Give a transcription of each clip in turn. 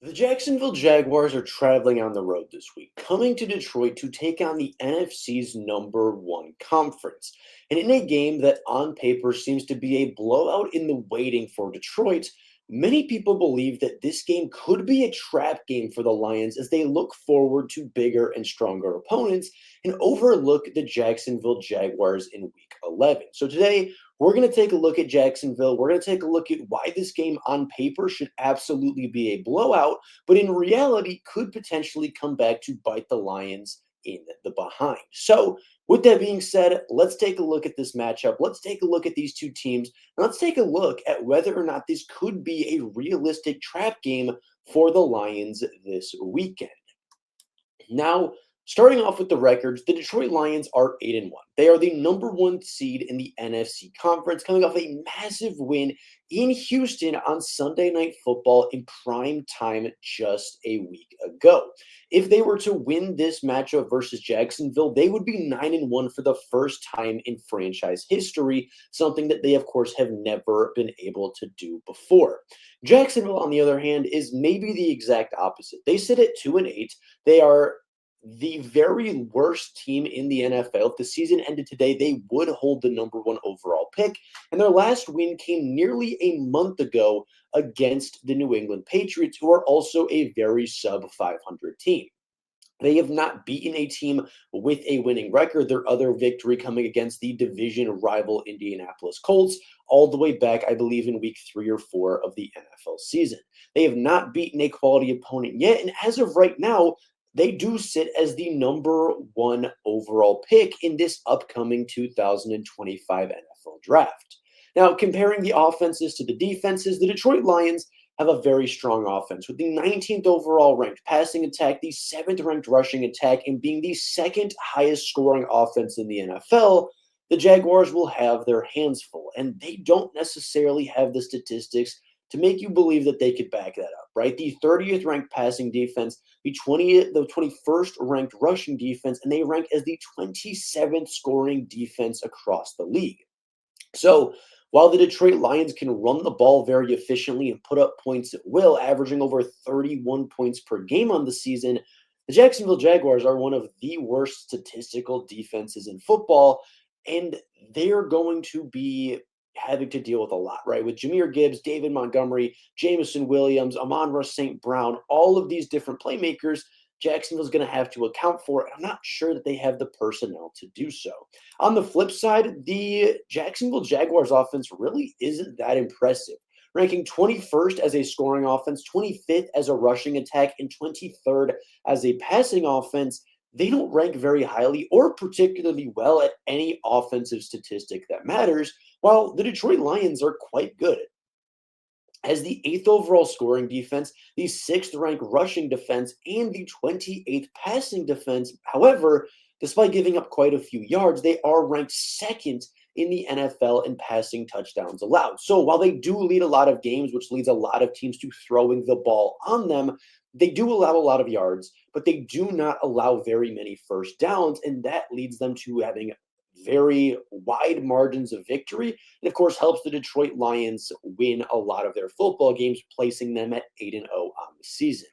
The Jacksonville Jaguars are traveling on the road this week, coming to Detroit to take on the NFC's number one conference. And in a game that on paper seems to be a blowout in the waiting for Detroit, many people believe that this game could be a trap game for the Lions as they look forward to bigger and stronger opponents and overlook the Jacksonville Jaguars in week 11. So today, we're going to take a look at Jacksonville. We're going to take a look at why this game on paper should absolutely be a blowout, but in reality could potentially come back to bite the Lions in the behind. So, with that being said, let's take a look at this matchup. Let's take a look at these two teams. And let's take a look at whether or not this could be a realistic trap game for the Lions this weekend. Now, starting off with the records, the Detroit Lions are 8-1. They are the number one seed in the NFC Conference, coming off a massive win in Houston on Sunday Night Football in prime time just a week ago. If they were to win this matchup versus Jacksonville, they would be 9-1 for the first time in franchise history, something that they, of course, have never been able to do before. Jacksonville, on the other hand, is maybe the exact opposite. They sit at 2-8. They are the very worst team in the NFL. If the season ended today, they would hold the number one overall pick. And their last win came nearly a month ago against the New England Patriots, who are also a very sub 500 team. They have not beaten a team with a winning record. Their other victory coming against the division rival Indianapolis Colts, all the way back, I believe, in week 3 or 4 of the NFL season. They have not beaten a quality opponent yet. And as of right now, they do sit as the number one overall pick in this upcoming 2025 NFL draft. Now, comparing the offenses to the defenses, the Detroit Lions have a very strong offense with the 19th overall ranked passing attack, the 7th ranked rushing attack, and being the second highest scoring offense in the NFL. The Jaguars will have their hands full, and they don't necessarily have the statistics to make you believe that they could back that up, right? The 30th ranked passing defense, the 21st ranked rushing defense, and they rank as the 27th scoring defense across the league. So, while the Detroit Lions can run the ball very efficiently and put up points at will, averaging over 31 points per game on the season, the Jacksonville Jaguars are one of the worst statistical defenses in football, and they're going to be having to deal with a lot, right? With Jahmyr Gibbs, David Montgomery, Jameson Williams, Amon-Ra St. Brown, all of these different playmakers, Jacksonville's going to have to account for it. I'm not sure that they have the personnel to do so. On the flip side, the Jacksonville Jaguars offense really isn't that impressive, ranking 21st as a scoring offense, 25th as a rushing attack, and 23rd as a passing offense. They don't rank very highly or particularly well at any offensive statistic that matters, while the Detroit Lions are quite good. As the 8th overall scoring defense, the 6th ranked rushing defense, and the 28th passing defense. However, despite giving up quite a few yards, they are ranked second in the NFL in passing touchdowns allowed. So while they do lead a lot of games, which leads a lot of teams to throwing the ball on them, they do allow a lot of yards, but they do not allow very many first downs, and that leads them to having very wide margins of victory, and of course helps the Detroit Lions win a lot of their football games, placing them at 8-0 on the season.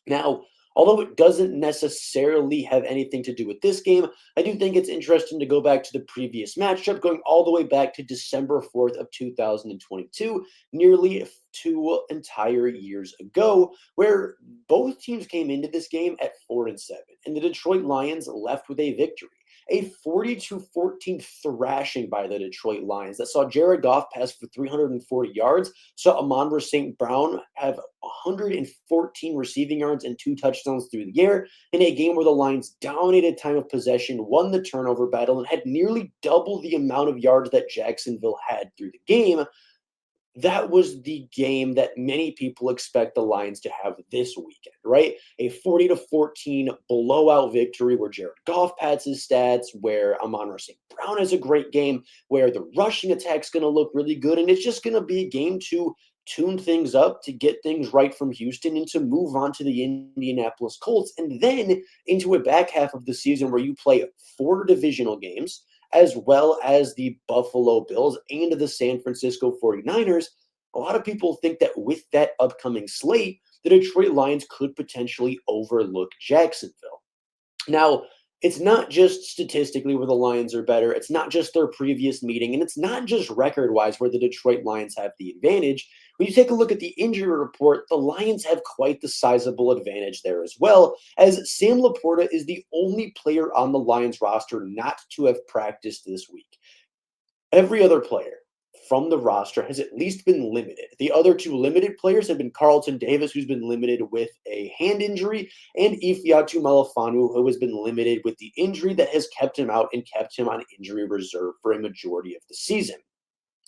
Now, although it doesn't necessarily have anything to do with this game, I do think it's interesting to go back to the previous matchup, going all the way back to December 4th of 2022, nearly 2 entire years ago, where both teams came into this game at 4-7, and the Detroit Lions left with a victory. A 42-14 thrashing by the Detroit Lions that saw Jared Goff pass for 340 yards, saw Amon-Ra St. Brown have 114 receiving yards and 2 touchdowns through the air in a game where the Lions dominated time of possession, won the turnover battle, and had nearly double the amount of yards that Jacksonville had through the game. That was the game that many people expect the Lions to have this weekend, right? A 40-14 blowout victory where Jared Goff pads his stats, where Amon-Ra St. Brown has a great game, where the rushing attack's going to look really good, and it's just going to be a game to tune things up, to get things right from Houston, and to move on to the Indianapolis Colts, and then into a back half of the season where you play 4 divisional games, as well as the Buffalo Bills and the San Francisco 49ers. A lot of people think that with that upcoming slate, the Detroit Lions could potentially overlook Jacksonville. Now, it's not just statistically where the Lions are better. It's not just their previous meeting, and it's not just record wise where the Detroit Lions have the advantage. When you take a look at the injury report, the Lions have quite the sizable advantage there as well, as Sam Laporta is the only player on the Lions roster not to have practiced this week. Every other player from the roster has at least been limited. The other two limited players have been Carlton Davis, who's been limited with a hand injury, and Ifeatu Malafanu, who has been limited with the injury that has kept him out and kept him on injury reserve for a majority of the season.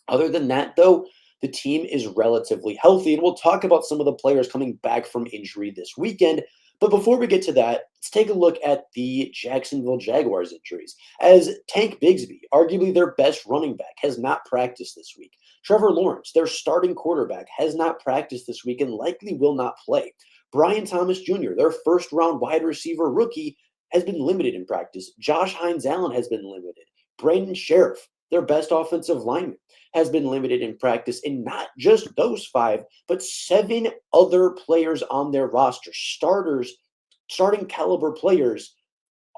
Other than that, though, the team is relatively healthy, and we'll talk about some of the players coming back from injury this weekend. But before we get to that, let's take a look at the Jacksonville Jaguars injuries, as Tank Bigsby, arguably their best running back, has not practiced this week. Trevor Lawrence, their starting quarterback, has not practiced this week and likely will not play. Brian Thomas Jr., their first-round wide receiver rookie, has been limited in practice. Josh Hines-Allen has been limited. Brandon Sheriff, their best offensive lineman, has been limited in practice, and not just those five, but 7 other players on their roster, starting caliber players,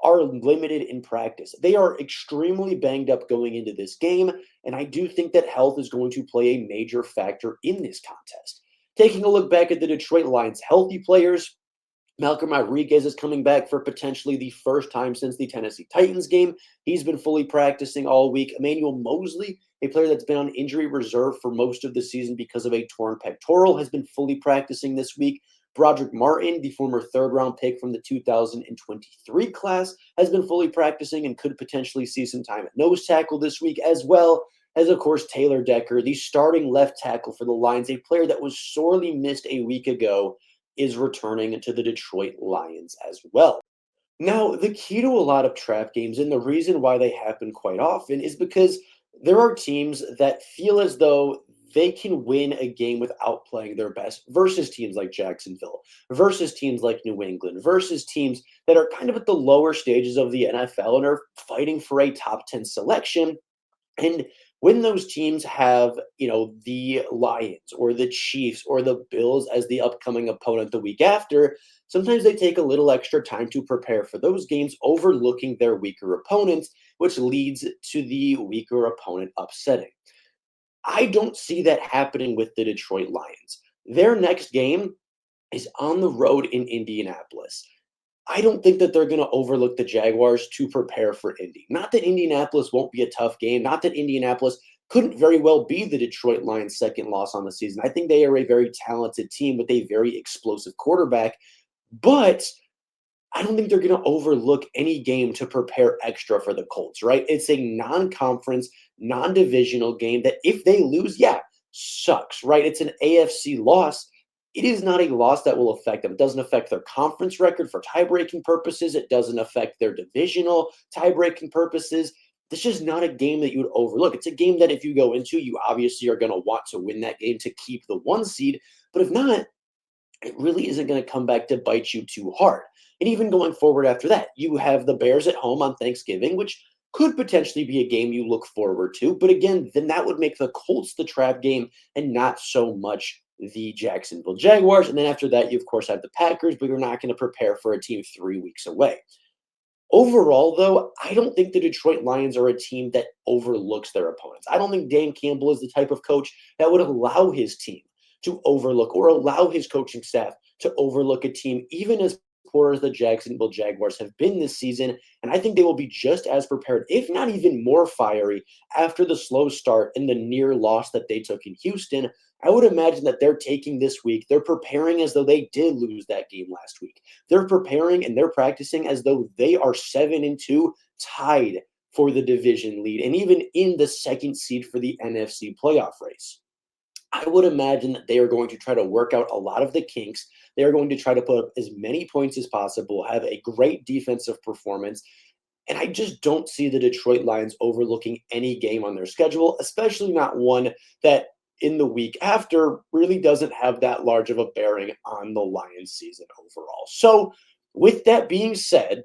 are limited in practice. They are extremely banged up going into this game, and I do think that health is going to play a major factor in this contest. Taking a look back at the Detroit Lions' healthy players, Malcolm Rodriguez is coming back for potentially the first time since the Tennessee Titans game. He's been fully practicing all week. Emmanuel Mosley, a player that's been on injury reserve for most of the season because of a torn pectoral, has been fully practicing this week. Broderick Martin, the former third-round pick from the 2023 class, has been fully practicing and could potentially see some time at nose tackle this week, as well as, of course, Taylor Decker, the starting left tackle for the Lions, a player that was sorely missed a week ago, is returning to the Detroit Lions as well. Now, the key to a lot of trap games, and the reason why they happen quite often, is because there are teams that feel as though they can win a game without playing their best versus teams like Jacksonville, versus teams like New England, versus teams that are kind of at the lower stages of the NFL and are fighting for a top 10 selection. And when those teams have, the Lions or the Chiefs or the Bills as the upcoming opponent the week after, sometimes they take a little extra time to prepare for those games, overlooking their weaker opponents, which leads to the weaker opponent upsetting. I don't see that happening with the Detroit Lions. Their next game is on the road in Indianapolis. I don't think that they're going to overlook the Jaguars to prepare for Indy. Not that Indianapolis won't be a tough game. Not that Indianapolis couldn't very well be the Detroit Lions' second loss on the season. I think they are a very talented team with a very explosive quarterback. But I don't think they're going to overlook any game to prepare extra for the Colts, right? It's a non-conference, non-divisional game that if they lose, sucks, right? It's an AFC loss. It is not a loss that will affect them. It doesn't affect their conference record for tie-breaking purposes. It doesn't affect their divisional tie-breaking purposes. This is just not a game that you would overlook. It's a game that if you go into, you obviously are going to want to win that game to keep the 1 seed. But if not, it really isn't going to come back to bite you too hard. And even going forward after that, you have the Bears at home on Thanksgiving, which could potentially be a game you look forward to. But again, then that would make the Colts the trap game and not so much the Jacksonville Jaguars. And then after that, you, of course, have the Packers, but you're not going to prepare for a team 3 weeks away. Overall, though, I don't think the Detroit Lions are a team that overlooks their opponents. I don't think Dan Campbell is the type of coach that would allow his team to overlook or allow his coaching staff to overlook a team, even as poor as the Jacksonville Jaguars have been this season. And I think they will be just as prepared, if not even more fiery, after the slow start and the near loss that they took in Houston. I would imagine that they're taking this week. They're preparing as though they did lose that game last week. They're preparing and they're practicing as though they are 7-2, tied for the division lead, and even in the second seed for the NFC playoff race. I would imagine that they are going to try to work out a lot of the kinks. They are going to try to put up as many points as possible, have a great defensive performance. And I just don't see the Detroit Lions overlooking any game on their schedule, especially not one that in the week after really doesn't have that large of a bearing on the Lions season overall. So with that being said,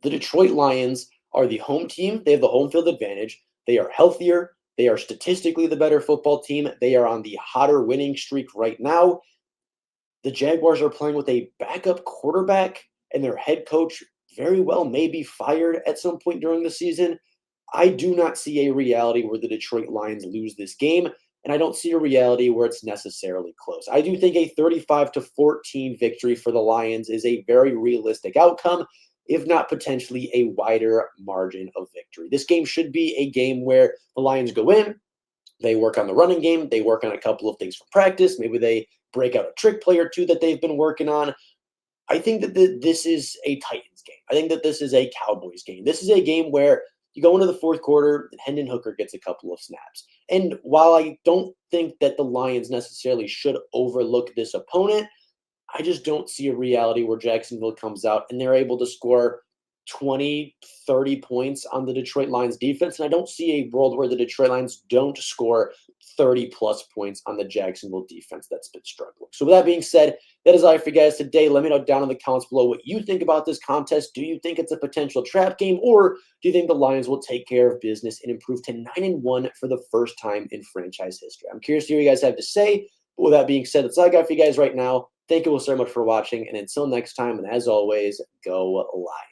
the Detroit Lions are the home team. They have the home field advantage. They are healthier. They are statistically the better football team. They are on the hotter winning streak right now. the Jaguars are playing with a backup quarterback, and their head coach very well may be fired at some point during the season. I do not see a reality where the Detroit Lions lose this game, and I don't see a reality where it's necessarily close. I do think a 35-14 victory for the Lions is a very realistic outcome, if not potentially a wider margin of victory. This game should be a game where the Lions go in, they work on the running game, they work on a couple of things from practice, maybe they break out a trick play or two that they've been working on. I think that this is a Titans game. I think that this is a Cowboys game. This is a game where you go into the fourth quarter and Hendon Hooker gets a couple of snaps. And while I don't think that the Lions necessarily should overlook this opponent, I just don't see a reality where Jacksonville comes out and they're able to score 20, 30 points on the Detroit Lions defense. And I don't see a world where the Detroit Lions don't score 30 plus points on the Jacksonville defense that's been struggling. So with that being said, that is all for you guys today. Let me know down in the comments below what you think about this contest. Do you think it's a potential trap game, or do you think the Lions will take care of business and improve to 9-1 for the first time in franchise history? I'm curious to hear what you guys have to say. But with that being said, that's all I got for you guys right now. Thank you all so much for watching, and until next time, and as always, go Lions.